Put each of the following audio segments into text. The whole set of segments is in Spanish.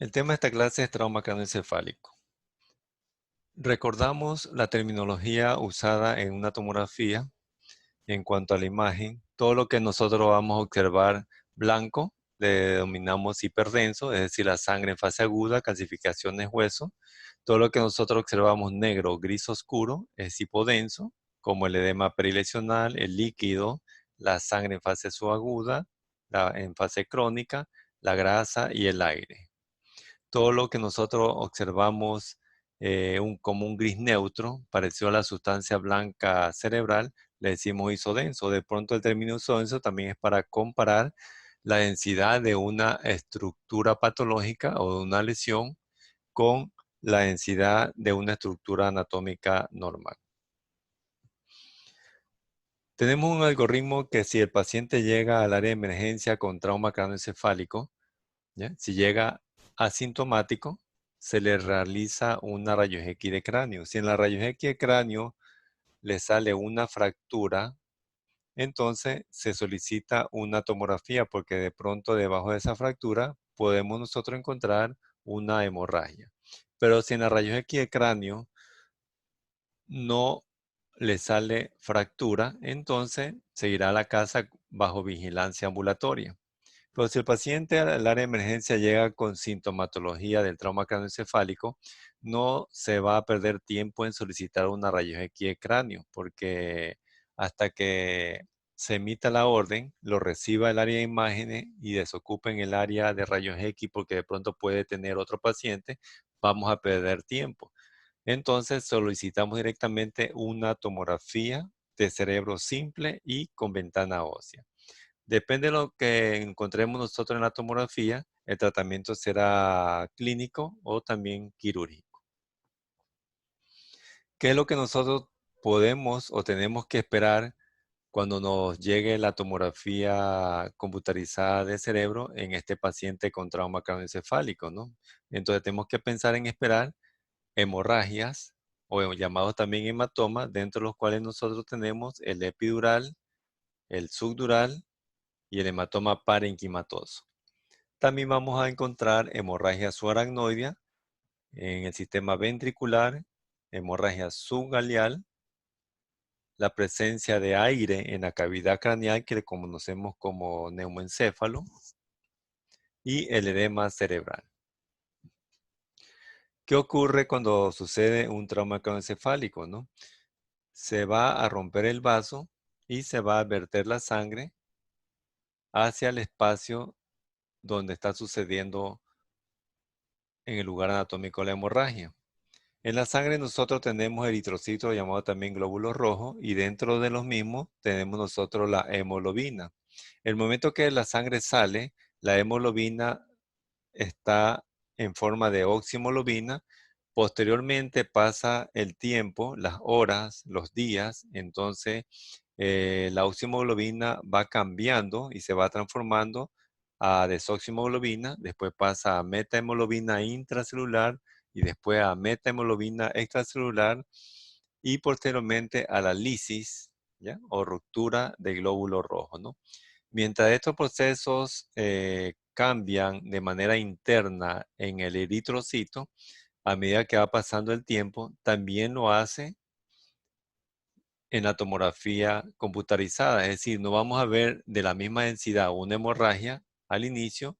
El tema de esta clase es trauma craneoencefálico. Recordamos la terminología usada en una tomografía en cuanto a la imagen. Todo lo que nosotros vamos a observar blanco le denominamos hiperdenso, es decir, la sangre en fase aguda, calcificaciones hueso. Todo lo que nosotros observamos negro o gris oscuro es hipodenso, como el edema perilesional, el líquido, la sangre en fase subaguda, en fase crónica, la grasa y el aire. Todo lo que nosotros observamos como un gris neutro, parecido a la sustancia blanca cerebral, le decimos isodenso. De pronto el término isodenso también es para comparar la densidad de una estructura patológica o de una lesión con la densidad de una estructura anatómica normal. Tenemos un algoritmo que si el paciente llega al área de emergencia con trauma craneoencefálico, ¿ya? Si llega asintomático, se le realiza una rayos X de cráneo. Si en la rayos X de cráneo le sale una fractura, entonces se solicita una tomografía porque de pronto debajo de esa fractura podemos nosotros encontrar una hemorragia. Pero si en la rayos X de cráneo no le sale fractura, entonces se irá a la casa bajo vigilancia ambulatoria. Pero si el paciente al área de emergencia llega con sintomatología del trauma craneoencefálico, no se va a perder tiempo en solicitar una rayos X de cráneo, porque hasta que se emita la orden, lo reciba el área de imágenes y desocupen el área de rayos X porque de pronto puede tener otro paciente, vamos a perder tiempo. Entonces solicitamos directamente una tomografía de cerebro simple y con ventana ósea. Depende de lo que encontremos nosotros en la tomografía, el tratamiento será clínico o también quirúrgico. ¿Qué es lo que nosotros podemos o tenemos que esperar cuando nos llegue la tomografía computarizada de cerebro en este paciente con trauma craneoencefálico, ¿no? Entonces tenemos que pensar en esperar hemorragias o llamados también hematomas, dentro de los cuales nosotros tenemos el epidural, el subdural y el hematoma parenquimatoso. También vamos a encontrar hemorragia subaracnoidea en el sistema ventricular, hemorragia subgaleal, la presencia de aire en la cavidad craneal que le conocemos como neumoencéfalo y el edema cerebral. ¿Qué ocurre cuando sucede un trauma craneoencefálico, no? Se va a romper el vaso y se va a verter la sangre hacia el espacio donde está sucediendo en el lugar anatómico de la hemorragia. En la sangre nosotros tenemos eritrocitos llamados también glóbulos rojos y dentro de los mismos tenemos nosotros la hemoglobina. El momento que la sangre sale, la hemoglobina está en forma de oximoglobina. Posteriormente pasa el tiempo, las horas, los días, entonces la oximoglobina va cambiando y se va transformando a desoximoglobina, después pasa a metahemoglobina intracelular y después a metahemoglobina extracelular y posteriormente a la lisis, ¿ya? O ruptura del glóbulo rojo, ¿no? Mientras estos procesos cambian de manera interna en el eritrocito, a medida que va pasando el tiempo, también lo hace en la tomografía computarizada. Es decir, no vamos a ver de la misma densidad una hemorragia al inicio,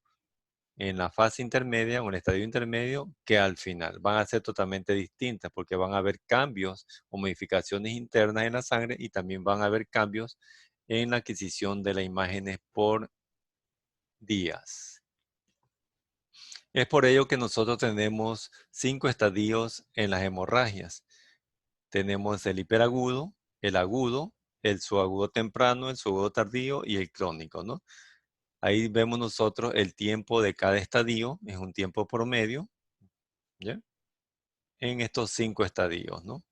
en la fase intermedia o en el estadio intermedio, que al final. Van a ser totalmente distintas porque van a haber cambios o modificaciones internas en la sangre y también van a haber cambios en la adquisición de las imágenes por días. Es por ello que nosotros tenemos 5 estadios en las hemorragias. Tenemos el hiperagudo, el subagudo temprano, el subagudo tardío y el crónico, ¿no? Ahí vemos nosotros el tiempo de cada estadio, es un tiempo promedio, ¿ya? En estos 5 estadios, ¿no?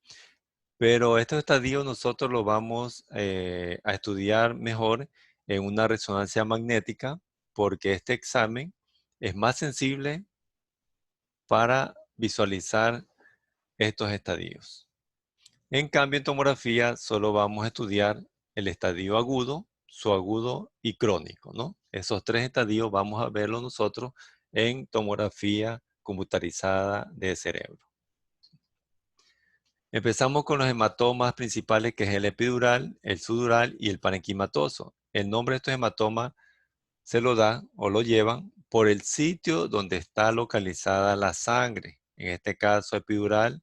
Pero estos estadios nosotros los vamos a estudiar mejor en una resonancia magnética porque este examen es más sensible para visualizar estos estadios. En cambio, en tomografía solo vamos a estudiar el estadio agudo, subagudo y crónico, ¿no? Esos 3 estadios vamos a verlos nosotros en tomografía computarizada de cerebro. Empezamos con los hematomas principales, que es el epidural, el sudural y el parenquimatoso. El nombre de estos hematomas se lo dan o lo llevan por el sitio donde está localizada la sangre. En este caso, epidural,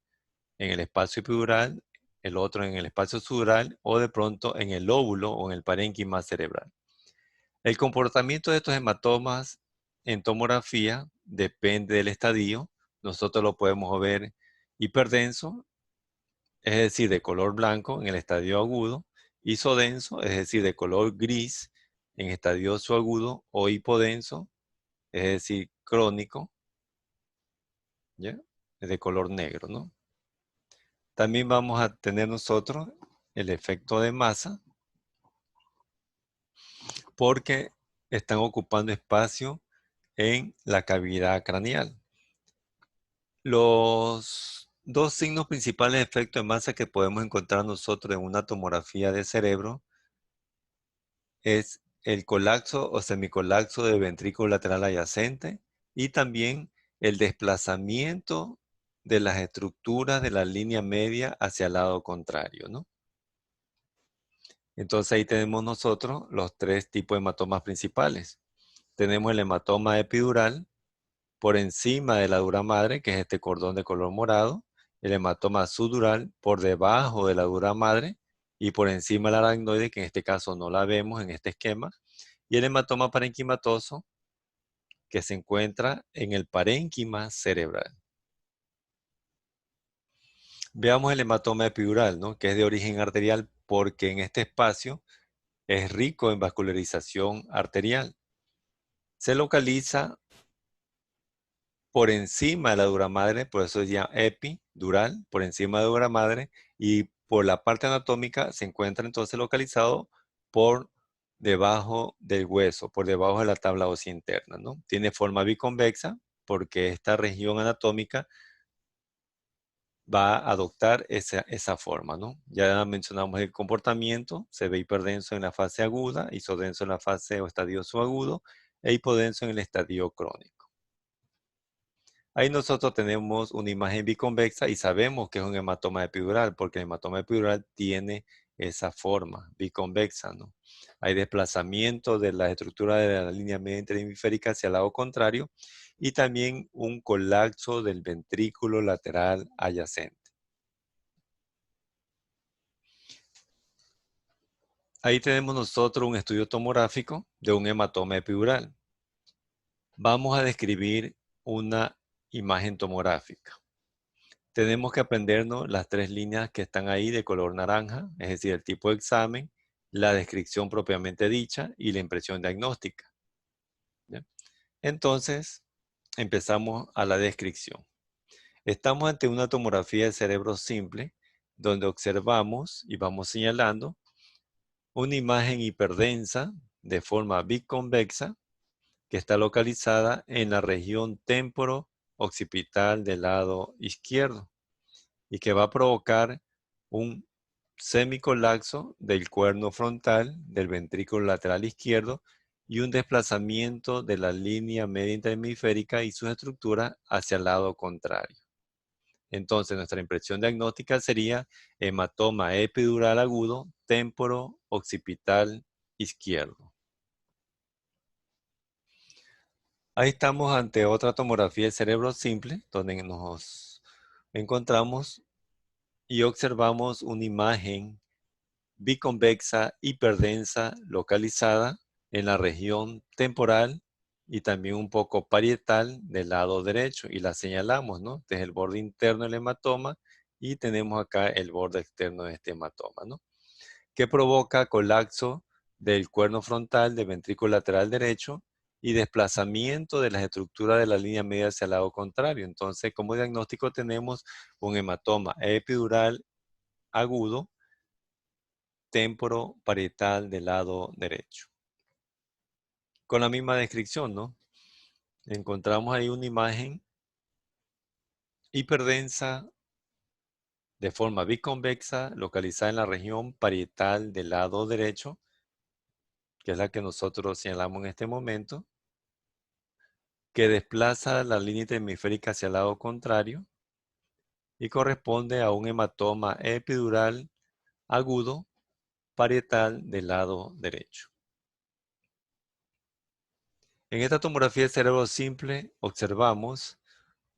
en el espacio epidural, el otro en el espacio sudural o de pronto en el lóbulo o en el parénquima cerebral. El comportamiento de estos hematomas en tomografía depende del estadio. Nosotros lo podemos ver hiperdenso, es decir, de color blanco en el estadio agudo, isodenso, es decir, de color gris en estadio subagudo, o hipodenso, es decir, crónico, ¿ya? Es de color negro, ¿no? También vamos a tener nosotros el efecto de masa, porque están ocupando espacio en la cavidad craneal. Los dos signos principales de efecto de masa que podemos encontrar nosotros en una tomografía de cerebro es el colapso o semicolapso del ventrículo lateral adyacente y también el desplazamiento de las estructuras de la línea media hacia el lado contrario, ¿no? Entonces ahí tenemos nosotros los tres tipos de hematomas principales. Tenemos el hematoma epidural por encima de la dura madre, que es este cordón de color morado, el hematoma sudural por debajo de la dura madre y por encima del aracnoide, que en este caso no la vemos en este esquema, y el hematoma parenquimatoso, que se encuentra en el parénquima cerebral. Veamos el hematoma epidural, ¿no? Que es de origen arterial porque en este espacio es rico en vascularización arterial. Se localiza por encima de la dura madre, por eso se llama epidural, por encima de la dura madre, y por la parte anatómica se encuentra entonces localizado por debajo del hueso, por debajo de la tabla ósea interna, ¿no? Tiene forma biconvexa porque esta región anatómica va a adoptar esa forma, ¿no? Ya mencionamos el comportamiento, se ve hiperdenso en la fase aguda, isodenso en la fase o estadio subagudo, e hipodenso en el estadio crónico. Ahí nosotros tenemos una imagen biconvexa y sabemos que es un hematoma epidural, porque el hematoma epidural tiene esa forma biconvexa, ¿no? Hay desplazamiento de la estructura de la línea media interhemisférica hacia el lado contrario y también un colapso del ventrículo lateral adyacente. Ahí tenemos nosotros un estudio tomográfico de un hematoma epidural. Vamos a describir una imagen tomográfica. Tenemos que aprendernos las tres líneas que están ahí de color naranja, es decir, el tipo de examen, la descripción propiamente dicha y la impresión diagnóstica. ¿Ya? Entonces, empezamos a la descripción. Estamos ante una tomografía de cerebro simple, donde observamos y vamos señalando una imagen hiperdensa de forma biconvexa que está localizada en la región temporo-occipital del lado izquierdo y que va a provocar un semicolapso del cuerno frontal del ventrículo lateral izquierdo y un desplazamiento de la línea media interhemisférica y sus estructuras hacia el lado contrario. Entonces, nuestra impresión diagnóstica sería hematoma epidural agudo temporo-occipital izquierdo. Ahí estamos ante otra tomografía del cerebro simple, donde nos encontramos y observamos una imagen biconvexa hiperdensa localizada en la región temporal y también un poco parietal del lado derecho y la señalamos, ¿no? Desde el borde interno del hematoma y tenemos acá el borde externo de este hematoma, ¿no? Que provoca colapso del cuerno frontal del ventrículo lateral derecho y desplazamiento de las estructuras de la línea media hacia el lado contrario. Entonces, como diagnóstico tenemos un hematoma epidural agudo temporo-parietal del lado derecho. Con la misma descripción, ¿no? Encontramos ahí una imagen hiperdensa de forma biconvexa localizada en la región parietal del lado derecho, que es la que nosotros señalamos en este momento, que desplaza la línea hemisférica hacia el lado contrario y corresponde a un hematoma epidural agudo parietal del lado derecho. En esta tomografía de cerebro simple observamos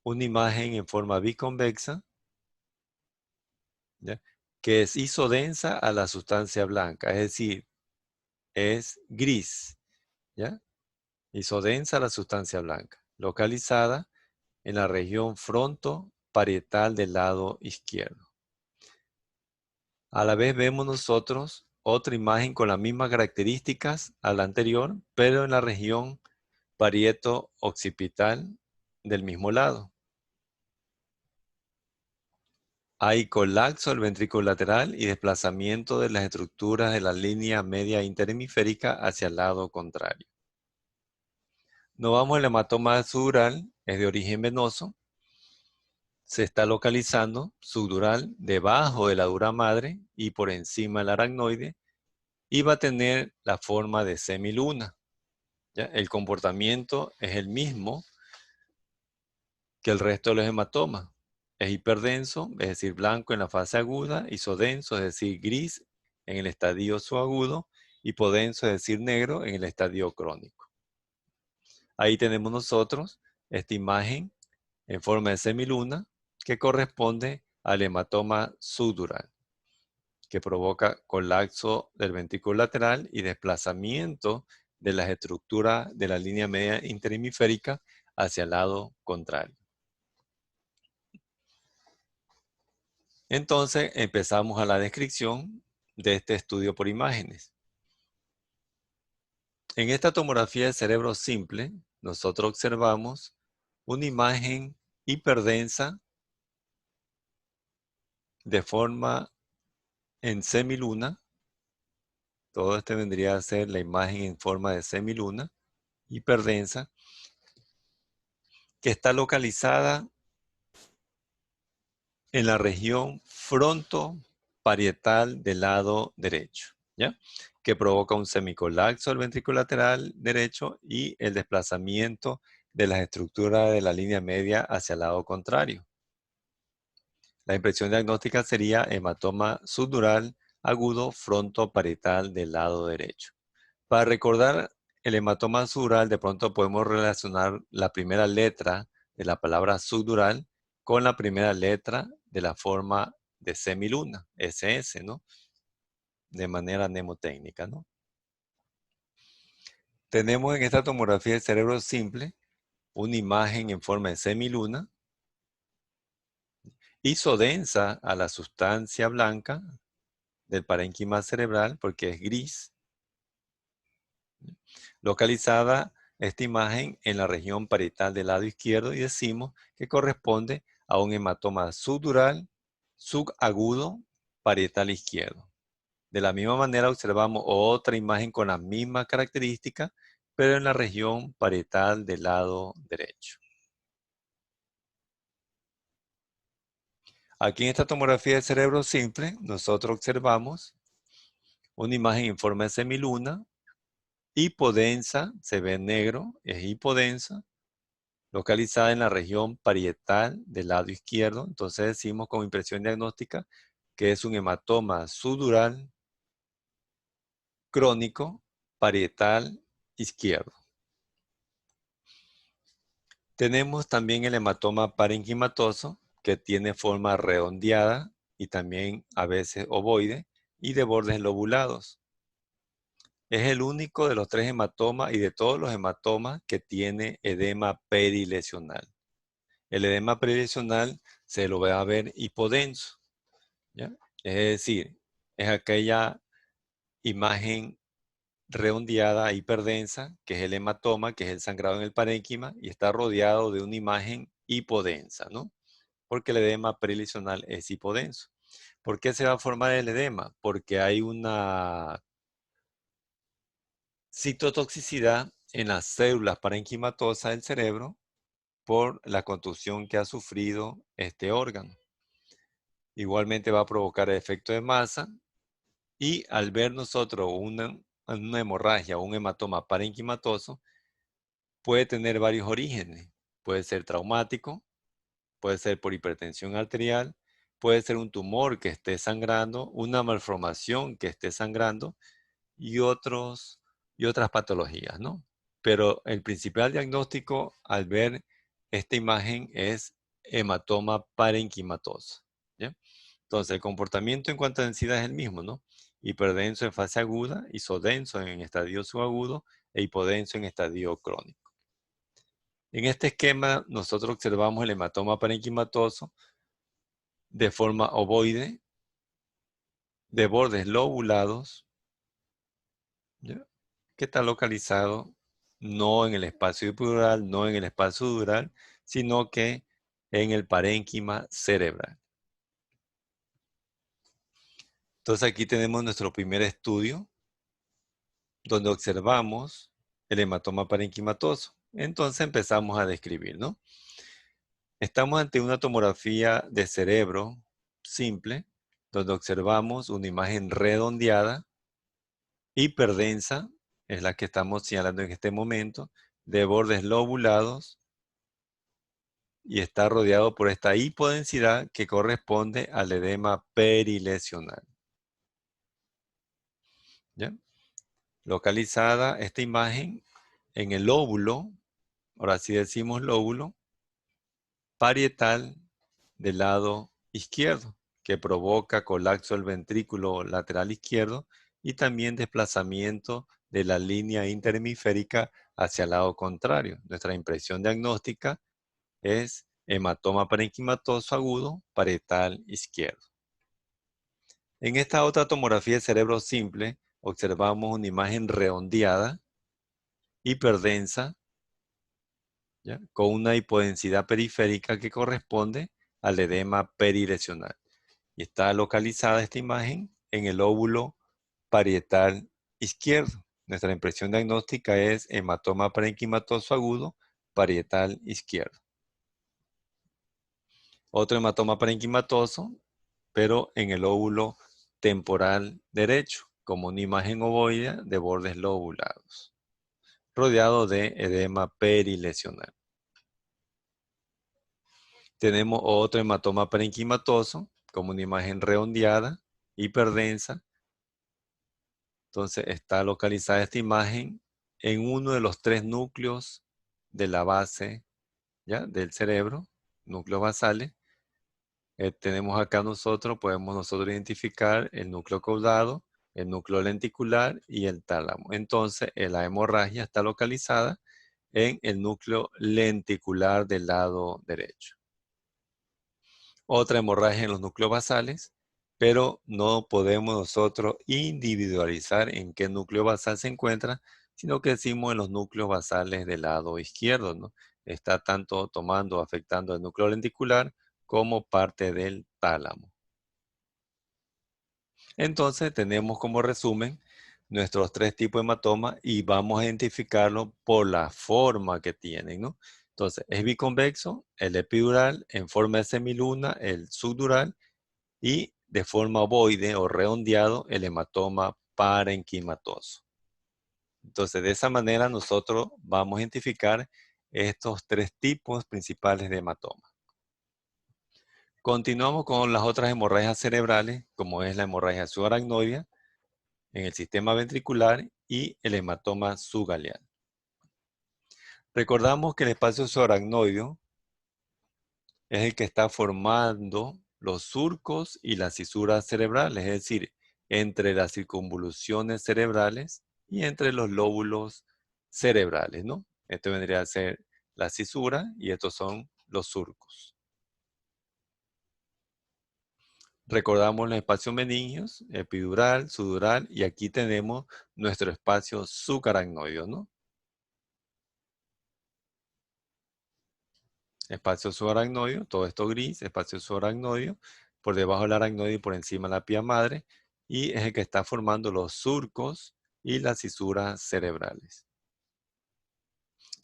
una imagen en forma biconvexa, ¿ya?, que es isodensa a la sustancia blanca, es decir, es gris, ¿ya? Isodensa a la sustancia blanca, localizada en la región frontoparietal del lado izquierdo. A la vez vemos nosotros otra imagen con las mismas características a la anterior, pero en la región parieto-occipital del mismo lado. Hay colapso del ventrículo lateral y desplazamiento de las estructuras de la línea media interhemisférica hacia el lado contrario. Nos vamos al hematoma subdural, es de origen venoso. Se está localizando subdural debajo de la dura madre y por encima del aracnoide y va a tener la forma de semiluna, ¿ya? El comportamiento es el mismo que el resto de los hematomas. Es hiperdenso, es decir, blanco en la fase aguda, isodenso, es decir, gris en el estadio subagudo, hipodenso, es decir, negro en el estadio crónico. Ahí tenemos nosotros esta imagen en forma de semiluna que corresponde al hematoma subdural, que provoca colapso del ventrículo lateral y desplazamiento de las estructuras de la línea media interhemisférica hacia el lado contrario. Entonces empezamos a la descripción de este estudio por imágenes. En esta tomografía de cerebro simple, nosotros observamos una imagen hiperdensa de forma en semiluna. Todo este vendría a ser la imagen en forma de semiluna, hiperdensa, que está localizada en la región frontoparietal del lado derecho, ¿ya?, que provoca un semicolapso del ventrículo lateral derecho y el desplazamiento de las estructuras de la línea media hacia el lado contrario. La impresión diagnóstica sería hematoma subdural agudo frontoparietal del lado derecho. Para recordar el hematoma subdural, de pronto podemos relacionar la primera letra de la palabra subdural con la primera letra de la forma de semiluna, SS, ¿no?, de manera mnemotécnica, ¿no? Tenemos en esta tomografía de cerebro simple una imagen en forma de semiluna, isodensa a la sustancia blanca del parénquima cerebral porque es gris, localizada esta imagen en la región parietal del lado izquierdo y decimos que corresponde a un hematoma subdural subagudo parietal izquierdo. De la misma manera observamos otra imagen con las mismas características, pero en la región parietal del lado derecho. Aquí en esta tomografía de cerebro simple, nosotros observamos una imagen en forma de semiluna, hipodensa, se ve en negro, es hipodensa, localizada en la región parietal del lado izquierdo. Entonces decimos con impresión diagnóstica que es un hematoma subdural crónico parietal izquierdo. Tenemos también el hematoma parenquimatoso, que tiene forma redondeada y también a veces ovoide y de bordes lobulados. Es el único de los tres hematomas y de todos los hematomas que tiene edema perilesional. El edema perilesional se lo va a ver hipodenso, ¿ya? Es decir, es aquella imagen redondeada, hiperdensa, que es el hematoma, que es el sangrado en el parénquima, y está rodeado de una imagen hipodensa, ¿no? Porque el edema perilesional es hipodenso. ¿Por qué se va a formar el edema? Porque hay una citotoxicidad en las células parenquimatosas del cerebro por la contusión que ha sufrido este órgano. Igualmente va a provocar el efecto de masa y al ver nosotros una hemorragia o un hematoma parenquimatoso, puede tener varios orígenes. Puede ser traumático, puede ser por hipertensión arterial, puede ser un tumor que esté sangrando, una malformación que esté sangrando y otras patologías, ¿no? Pero el principal diagnóstico al ver esta imagen es hematoma parenquimatoso, ¿ya? Entonces, el comportamiento en cuanto a densidad es el mismo, ¿no? Hiperdenso en fase aguda, isodenso en estadio subagudo e hipodenso en estadio crónico. En este esquema, nosotros observamos el hematoma parenquimatoso de forma ovoide, de bordes lobulados, ¿ya? Que está localizado no en el espacio epidural, no en el espacio dural, sino que en el parénquima cerebral. Entonces aquí tenemos nuestro primer estudio, donde observamos el hematoma parenquimatoso. Entonces empezamos a describir, ¿no? Estamos ante una tomografía de cerebro simple, donde observamos una imagen redondeada, hiperdensa, es la que estamos señalando en este momento, de bordes lobulados, y está rodeado por esta hipodensidad que corresponde al edema perilesional, ¿ya? Localizada esta imagen en el lóbulo, ahora sí decimos lóbulo, parietal del lado izquierdo, que provoca colapso del ventrículo lateral izquierdo y también desplazamiento de la línea interhemisférica hacia el lado contrario. Nuestra impresión diagnóstica es hematoma parenquimatoso agudo parietal izquierdo. En esta otra tomografía de cerebro simple, observamos una imagen redondeada, hiperdensa, ¿ya? Con una hipodensidad periférica que corresponde al edema perilesional. Y está localizada esta imagen en el óvulo parietal izquierdo. Nuestra impresión diagnóstica es hematoma parenquimatoso agudo parietal izquierdo. Otro hematoma parenquimatoso, pero en el óvulo temporal derecho, como una imagen ovoidea de bordes lobulados, rodeado de edema perilesional. Tenemos otro hematoma parenquimatoso, como una imagen redondeada, hiperdensa. Entonces está localizada esta imagen en uno de los tres núcleos de la base, ¿ya? Del cerebro, núcleos basales. Tenemos acá podemos nosotros identificar el núcleo caudado, el núcleo lenticular y el tálamo. Entonces, la hemorragia está localizada en el núcleo lenticular del lado derecho. Otra hemorragia en los núcleos basales, pero no podemos nosotros individualizar en qué núcleo basal se encuentra, sino que decimos en los núcleos basales del lado izquierdo, ¿no? Está tanto tomando, afectando el núcleo lenticular como parte del tálamo. Entonces tenemos como resumen nuestros tres tipos de hematoma y vamos a identificarlo por la forma que tienen, ¿no? Entonces, es biconvexo, el epidural, en forma de semiluna, el subdural, y de forma ovoide o redondeado, el hematoma parenquimatoso. Entonces, de esa manera nosotros vamos a identificar estos tres tipos principales de hematoma. Continuamos con las otras hemorragias cerebrales, como es la hemorragia subaracnoidea en el sistema ventricular y el hematoma subgaleal. Recordamos que el espacio subaracnoideo es el que está formando los surcos y las fisuras cerebrales, es decir, entre las circunvoluciones cerebrales y entre los lóbulos cerebrales, ¿no? Esto vendría a ser la cisura y estos son los surcos. Recordamos los espacios meningios, epidural, subdural, y aquí tenemos nuestro espacio subaracnoideo, ¿no? Espacio subaracnoideo, todo esto gris, espacio subaracnoideo, por debajo del aracnoide y por encima de la pía madre, y es el que está formando los surcos y las fisuras cerebrales.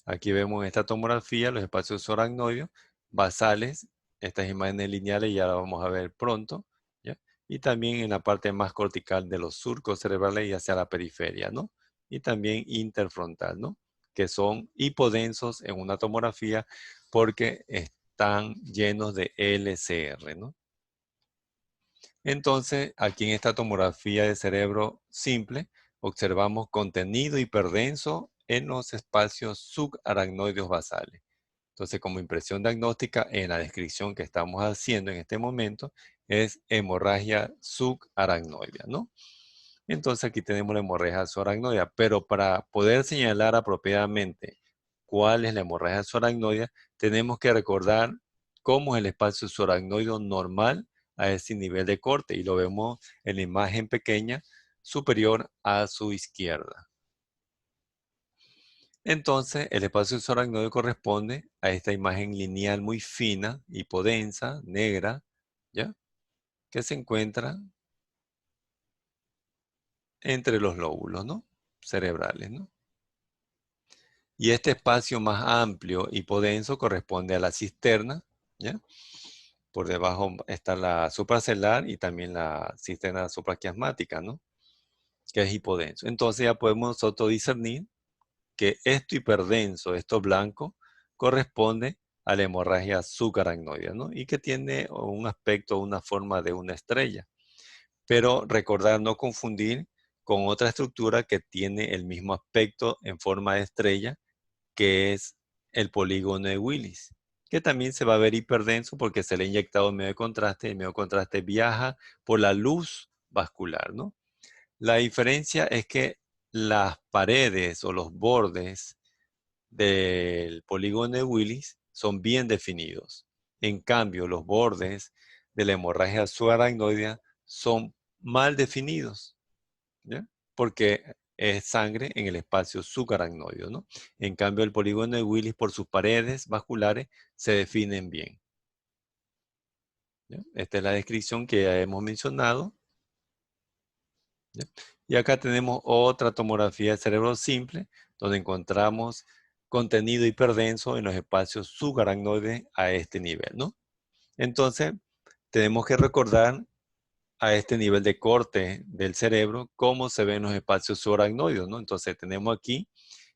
Aquí vemos en esta tomografía los espacios subaracnoideos basales, estas imágenes lineales ya las vamos a ver pronto, ¿ya? Y también en la parte más cortical de los surcos cerebrales y hacia la periferia, ¿no? Y también interfrontal, ¿no? que son hipodensos en una tomografía porque están llenos de LCR, ¿no? Entonces, aquí en esta tomografía de cerebro simple, observamos contenido hiperdenso en los espacios subaracnoideos basales. Entonces, como impresión diagnóstica, en la descripción que estamos haciendo en este momento, es hemorragia subaracnoidea, ¿no? Entonces, aquí tenemos la hemorragia subaracnoidea, pero para poder señalar apropiadamente cuál es la hemorragia subaracnoidea, tenemos que recordar cómo es el espacio subaracnoideo normal a ese nivel de corte, y lo vemos en la imagen pequeña superior a su izquierda. Entonces, el espacio subaracnoideo corresponde a esta imagen lineal muy fina, hipodensa, negra, ¿ya? Que se encuentra entre los lóbulos, ¿no? Cerebrales, ¿no? Y este espacio más amplio, hipodenso, corresponde a la cisterna, ¿ya? Por debajo está la supracelular y también la cisterna supraquiasmática, ¿no? Que es hipodenso. Entonces ya podemos nosotros discernir que esto hiperdenso, esto blanco, corresponde a la hemorragia subaracnoidea, ¿no? Y que tiene un aspecto, una forma de una estrella. Pero recordar no confundir con otra estructura que tiene el mismo aspecto en forma de estrella, que es el polígono de Willis, que también se va a ver hiperdenso porque se le ha inyectado medio de contraste, y el medio de contraste viaja por la luz vascular, ¿no? La diferencia es que las paredes o los bordes del polígono de Willis son bien definidos. En cambio, los bordes de la hemorragia subaracnoidea son mal definidos, ¿ya? Porque es sangre en el espacio subaracnoideo, ¿no? En cambio, el polígono de Willis, por sus paredes vasculares, se definen bien, ¿ya? Esta es la descripción que ya hemos mencionado, ¿ya? Y acá tenemos otra tomografía de cerebro simple, donde encontramos contenido hiperdenso en los espacios subaracnoides a este nivel, ¿no? Entonces, tenemos que recordar a este nivel de corte del cerebro cómo se ven los espacios subaracnoideos, ¿no? Entonces, tenemos aquí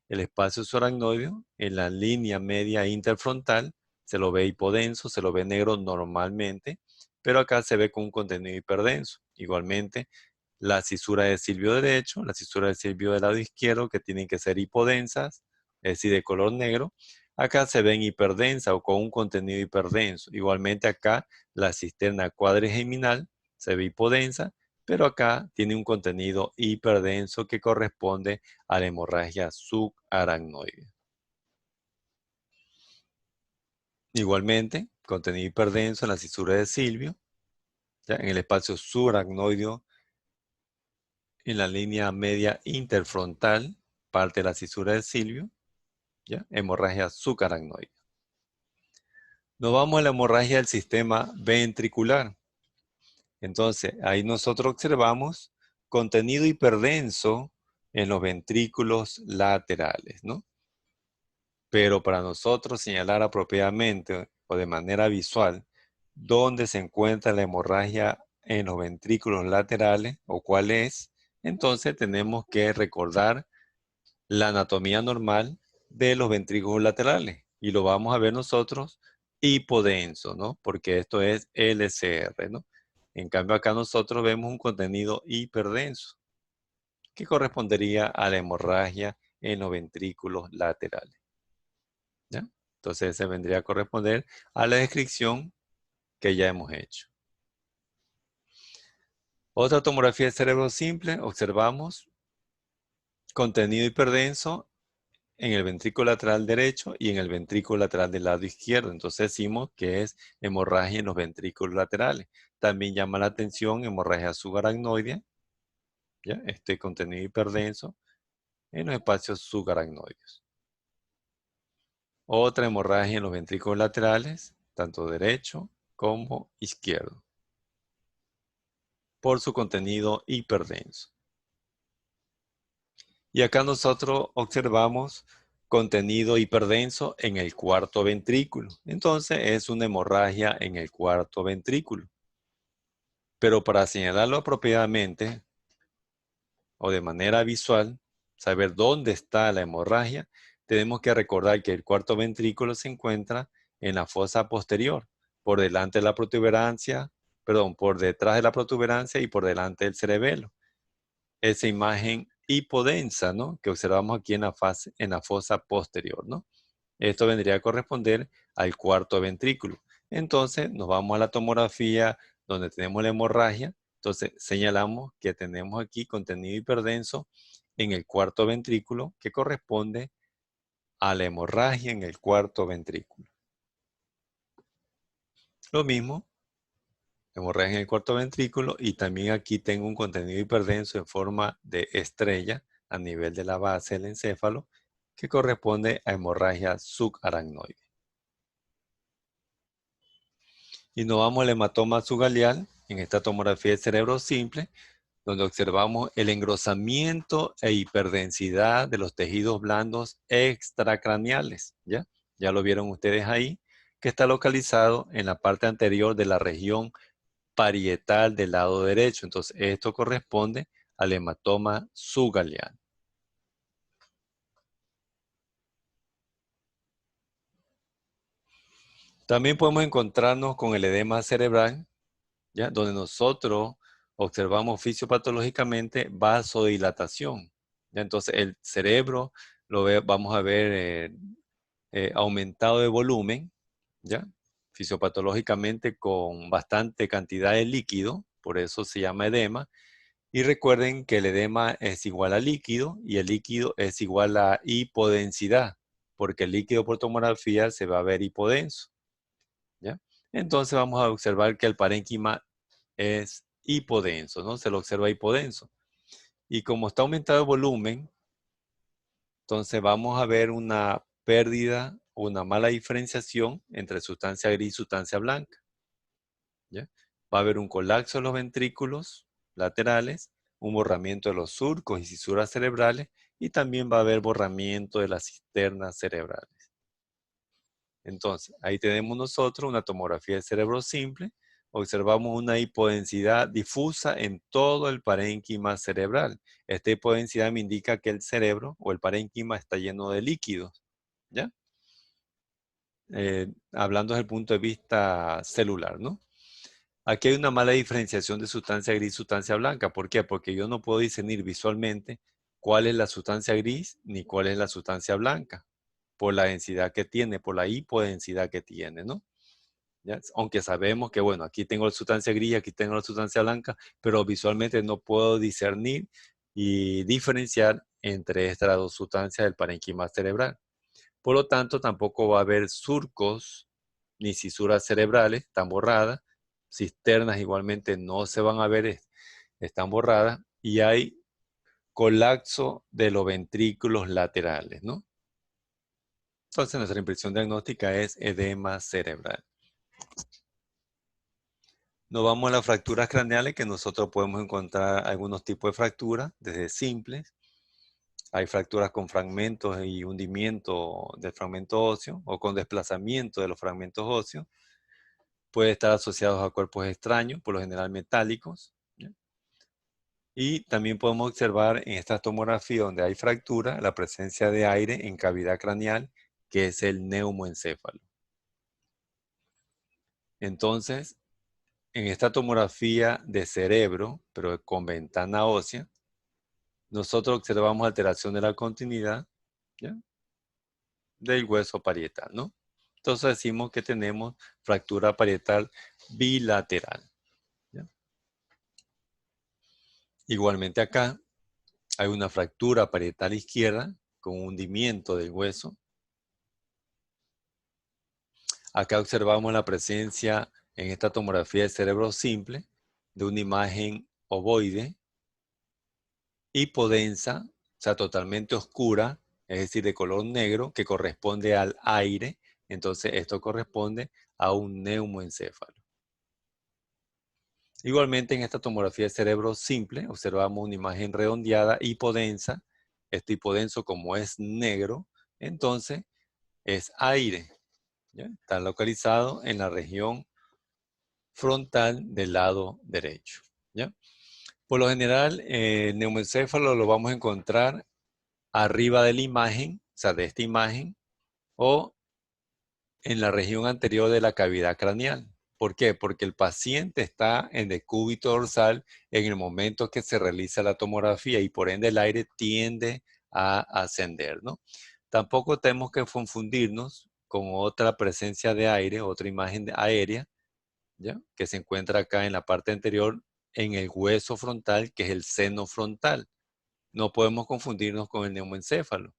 el espacio subaracnoideo en la línea media interfrontal, se lo ve hipodenso, se lo ve negro normalmente, pero acá se ve con un contenido hiperdenso. Igualmente, la cisura de silvio derecho, la cisura de silvio del lado izquierdo, que tienen que ser hipodensas, es decir, de color negro. Acá se ven hiperdensa o con un contenido hiperdenso. Igualmente acá la cisterna cuadrigeminal se ve hipodensa, pero acá tiene un contenido hiperdenso que corresponde a la hemorragia subaracnoidea. Igualmente, contenido hiperdenso en la cisura de silvio, ¿ya? En el espacio subaracnoideo, en la línea media interfrontal, parte de la cisura del silvio, ¿ya? Hemorragia subaracnoidea. Nos vamos a la hemorragia del sistema ventricular. Entonces, ahí nosotros observamos contenido hiperdenso en los ventrículos laterales, ¿no? Pero para nosotros señalar apropiadamente o de manera visual dónde se encuentra la hemorragia en los ventrículos laterales o cuál es, entonces tenemos que recordar la anatomía normal de los ventrículos laterales y lo vamos a ver nosotros hipodenso, ¿no? Porque esto es LCR, ¿no? En cambio acá nosotros vemos un contenido hiperdenso que correspondería a la hemorragia en los ventrículos laterales, ¿ya? Entonces se vendría a corresponder a la descripción que ya hemos hecho. Otra tomografía de cerebro simple, observamos contenido hiperdenso en el ventrículo lateral derecho y en el ventrículo lateral del lado izquierdo. Entonces decimos que es hemorragia en los ventrículos laterales. También llama la atención hemorragia subaracnoidea, ¿ya? Este contenido hiperdenso en los espacios subaracnoideos. Otra hemorragia en los ventrículos laterales, tanto derecho como izquierdo, por su contenido hiperdenso. Y acá nosotros observamos contenido hiperdenso en el cuarto ventrículo. Entonces es una hemorragia en el cuarto ventrículo. Pero para señalarlo apropiadamente o de manera visual, saber dónde está la hemorragia, tenemos que recordar que el cuarto ventrículo se encuentra en la fosa posterior, por delante de la protuberancia, perdón, por detrás de la protuberancia y por delante del cerebelo. Esa imagen hipodensa, ¿no?, que observamos aquí en la fosa posterior, ¿no? Esto vendría a corresponder al cuarto ventrículo. Entonces, nos vamos a la tomografía donde tenemos la hemorragia. Entonces, señalamos que tenemos aquí contenido hiperdenso en el cuarto ventrículo, que corresponde a la hemorragia en el cuarto ventrículo. Lo mismo, hemorragia en el cuarto ventrículo, y también aquí tengo un contenido hiperdenso en forma de estrella a nivel de la base del encéfalo, que corresponde a hemorragia subaracnoide. Y nos vamos al hematoma subgaleal en esta tomografía de cerebro simple, donde observamos el engrosamiento e hiperdensidad de los tejidos blandos extracraneales, ¿ya? Ya lo vieron ustedes ahí, que está localizado en la parte anterior de la región parietal del lado derecho. Entonces, esto corresponde al hematoma subgaleal. También podemos encontrarnos con el edema cerebral, ¿ya?, donde nosotros observamos fisiopatológicamente vasodilatación, ¿ya? Entonces, el cerebro vamos a ver aumentado de volumen, ¿ya?, fisiopatológicamente con bastante cantidad de líquido, por eso se llama edema. Y recuerden que el edema es igual a líquido y el líquido es igual a hipodensidad, porque el líquido por tomografía se va a ver hipodenso, ¿ya? Entonces vamos a observar que el parénquima es hipodenso, ¿no? Se lo observa hipodenso. Y como está aumentado el volumen, entonces vamos a ver una pérdida, una mala diferenciación entre sustancia gris y sustancia blanca, ¿ya? Va a haber un colapso de los ventrículos laterales, un borramiento de los surcos y cisuras cerebrales, y también va a haber borramiento de las cisternas cerebrales. Entonces, ahí tenemos nosotros una tomografía del cerebro simple. Observamos una hipodensidad difusa en todo el parénquima cerebral. Esta hipodensidad me indica que el cerebro o el parénquima está lleno de líquidos, ¿ya? Hablando desde el punto de vista celular, ¿no? Aquí hay una mala diferenciación de sustancia gris y sustancia blanca. ¿Por qué? Porque yo no puedo discernir visualmente cuál es la sustancia gris ni cuál es la sustancia blanca, por la densidad que tiene, por la hipodensidad que tiene, ¿no? ¿Ya? Aunque sabemos que, bueno, aquí tengo la sustancia gris, aquí tengo la sustancia blanca, pero visualmente no puedo discernir y diferenciar entre estas dos sustancias del parénquima cerebral. Por lo tanto, tampoco va a haber surcos ni cisuras cerebrales, están borradas. Cisternas igualmente no se van a ver, están borradas. Y hay colapso de los ventrículos laterales, ¿no? Entonces, nuestra impresión diagnóstica es edema cerebral. Nos vamos a las fracturas craneales, que nosotros podemos encontrar algunos tipos de fracturas, desde simples. Hay fracturas con fragmentos y hundimiento del fragmento óseo o con desplazamiento de los fragmentos óseos. Puede estar asociados a cuerpos extraños, por lo general metálicos, ¿ya? Y también podemos observar en esta tomografía donde hay fractura la presencia de aire en cavidad craneal, que es el neumoencéfalo. Entonces, en esta tomografía de cerebro, pero con ventana ósea, nosotros observamos alteración de la continuidad, ¿ya?, del hueso parietal, ¿no? Entonces decimos que tenemos fractura parietal bilateral, ¿ya? Igualmente acá hay una fractura parietal izquierda con hundimiento del hueso. Acá observamos la presencia en esta tomografía de cerebro simple de una imagen ovoide, hipodensa, o sea, totalmente oscura, es decir, de color negro, que corresponde al aire. Entonces, esto corresponde a un neumoencéfalo. Igualmente, en esta tomografía de cerebro simple, observamos una imagen redondeada, hipodensa. Este hipodenso, como es negro, entonces es aire, ¿ya? Está localizado en la región frontal del lado derecho, ¿ya? Por lo general, el neumoencéfalo lo vamos a encontrar arriba de la imagen, sea, de esta imagen, o en la región anterior de la cavidad craneal. ¿Por qué? Porque el paciente está en decúbito dorsal en el momento que se realiza la tomografía y por ende el aire tiende a ascender, ¿no? Tampoco tenemos que confundirnos con otra presencia de aire, otra imagen aérea, ¿ya? Que se encuentra acá en la parte anterior en el hueso frontal, que es el seno frontal. No podemos confundirnos con el neumoencéfalo,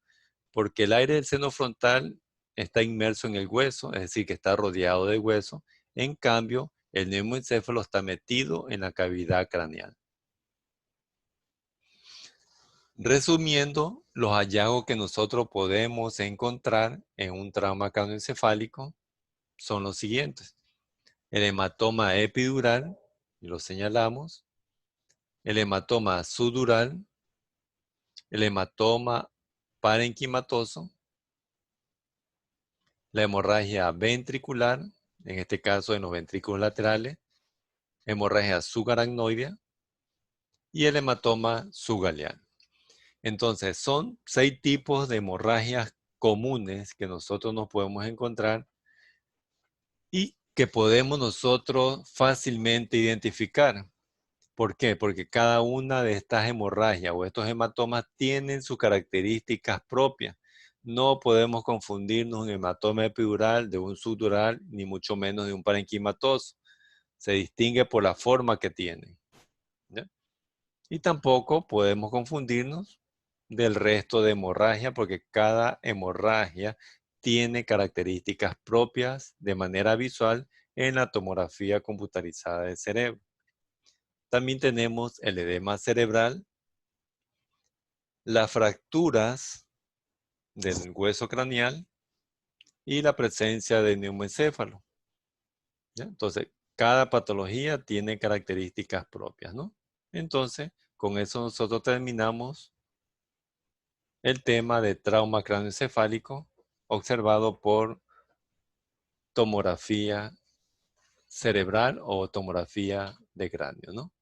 porque el aire del seno frontal está inmerso en el hueso, es decir, que está rodeado de hueso. En cambio, el neumoencéfalo está metido en la cavidad craneal. Resumiendo, los hallazgos que nosotros podemos encontrar en un trauma craneoencefálico son los siguientes. El hematoma epidural, y lo señalamos, el hematoma subdural, el hematoma parenquimatoso, la hemorragia ventricular, en este caso en los ventrículos laterales, hemorragia subaracnoidea y el hematoma subgaleano. Entonces, son 6 tipos de hemorragias comunes que nosotros nos podemos encontrar y que podemos nosotros fácilmente identificar. ¿Por qué? Porque cada una de estas hemorragias o estos hematomas tienen sus características propias. No podemos confundirnos un hematoma epidural de un subdural, ni mucho menos de un parenquimatoso. Se distingue por la forma que tienen, ¿ya? Y tampoco podemos confundirnos del resto de hemorragia, porque cada hemorragia tiene características propias de manera visual en la tomografía computarizada del cerebro. También tenemos el edema cerebral, las fracturas del hueso craneal y la presencia de neumoencéfalo, ¿ya? Entonces, cada patología tiene características propias, ¿no? Entonces, con eso nosotros terminamos el tema de trauma craneoencefálico observado por tomografía cerebral o tomografía de cráneo, ¿no?